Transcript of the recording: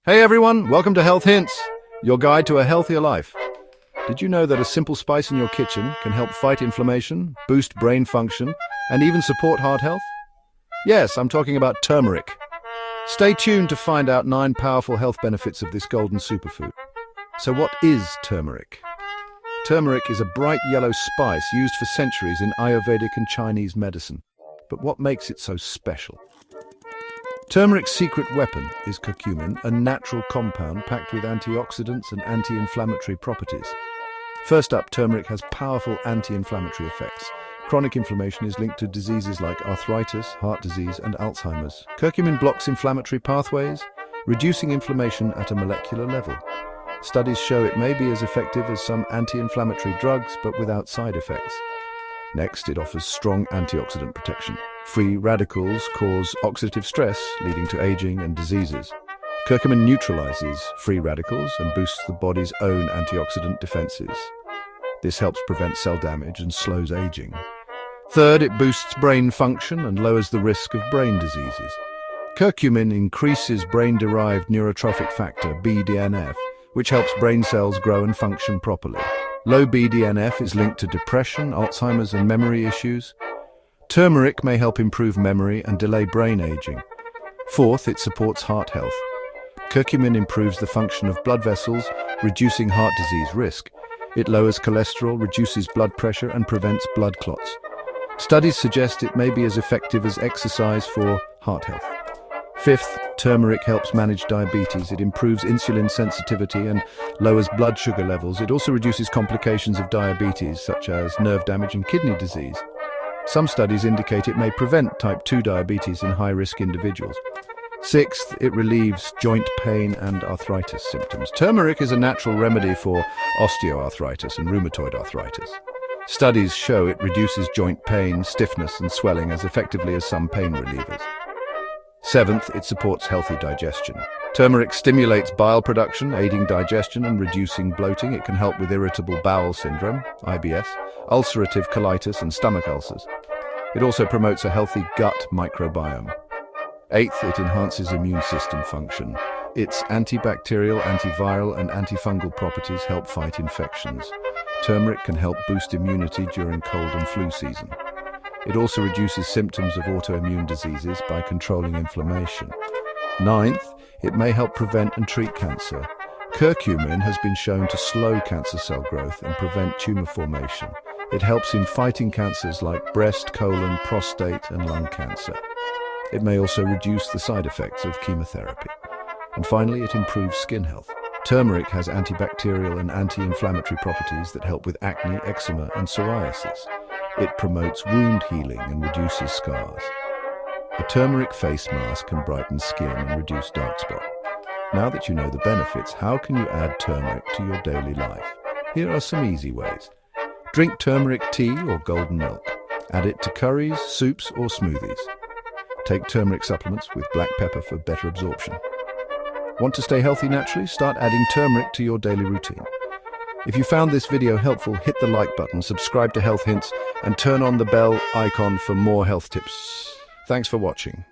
Hey everyone, welcome to Health Hints, your guide to a healthier life. Did you know that a simple spice in your kitchen can help fight inflammation, boost brain function, and even support heart health? Yes, I'm talking about turmeric. Stay tuned to find out 9 powerful health benefits of this golden superfood. So what is turmeric? Turmeric is a bright yellow spice used for centuries in Ayurvedic and Chinese medicine. But what makes it so special? Turmeric's secret weapon is curcumin, a natural compound packed with antioxidants and anti-inflammatory properties. First up, turmeric has powerful anti-inflammatory effects. Chronic inflammation is linked to diseases like arthritis, heart disease, and Alzheimer's. Curcumin blocks inflammatory pathways, reducing inflammation at a molecular level. Studies show it may be as effective as some anti-inflammatory drugs, but without side effects. Next, it offers strong antioxidant protection. Free radicals cause oxidative stress, leading to aging and diseases. Curcumin neutralizes free radicals and boosts the body's own antioxidant defenses. This helps prevent cell damage and slows aging. Third, it boosts brain function and lowers the risk of brain diseases. Curcumin increases brain-derived neurotrophic factor, BDNF, which helps brain cells grow and function properly. Low BDNF is linked to depression, Alzheimer's, and memory issues. Turmeric may help improve memory and delay brain aging. Fourth, it supports heart health. Curcumin improves the function of blood vessels, reducing heart disease risk. It lowers cholesterol, reduces blood pressure, and prevents blood clots. Studies suggest it may be as effective as exercise for heart health. Fifth, turmeric helps manage diabetes. It improves insulin sensitivity and lowers blood sugar levels. It also reduces complications of diabetes, such as nerve damage and kidney disease. Some studies indicate it may prevent type 2 diabetes in high-risk individuals. Sixth, it relieves joint pain and arthritis symptoms. Turmeric is a natural remedy for osteoarthritis and rheumatoid arthritis. Studies show it reduces joint pain, stiffness, and swelling as effectively as some pain relievers. Seventh, it supports healthy digestion. Turmeric stimulates bile production, aiding digestion and reducing bloating. It can help with irritable bowel syndrome, IBS, ulcerative colitis, and stomach ulcers. It also promotes a healthy gut microbiome. Eighth, it enhances immune system function. Its antibacterial, antiviral, and antifungal properties help fight infections. Turmeric can help boost immunity during cold and flu season. It also reduces symptoms of autoimmune diseases by controlling inflammation. Ninth, it may help prevent and treat cancer. Curcumin has been shown to slow cancer cell growth and prevent tumor formation. It helps in fighting cancers like breast, colon, prostate, and lung cancer. It may also reduce the side effects of chemotherapy. And finally, it improves skin health. Turmeric has antibacterial and anti-inflammatory properties that help with acne, eczema, and psoriasis. It promotes wound healing and reduces scars. A turmeric face mask can brighten skin and reduce dark spot. Now that you know the benefits, how can you add turmeric to your daily life? Here are some easy ways. Drink turmeric tea or golden milk. Add it to curries, soups, or smoothies. Take turmeric supplements with black pepper for better absorption. Want to stay healthy naturally? Start adding turmeric to your daily routine. If you found this video helpful, hit the like button, subscribe to Health Hints, and turn on the bell icon for more health tips. Thanks for watching.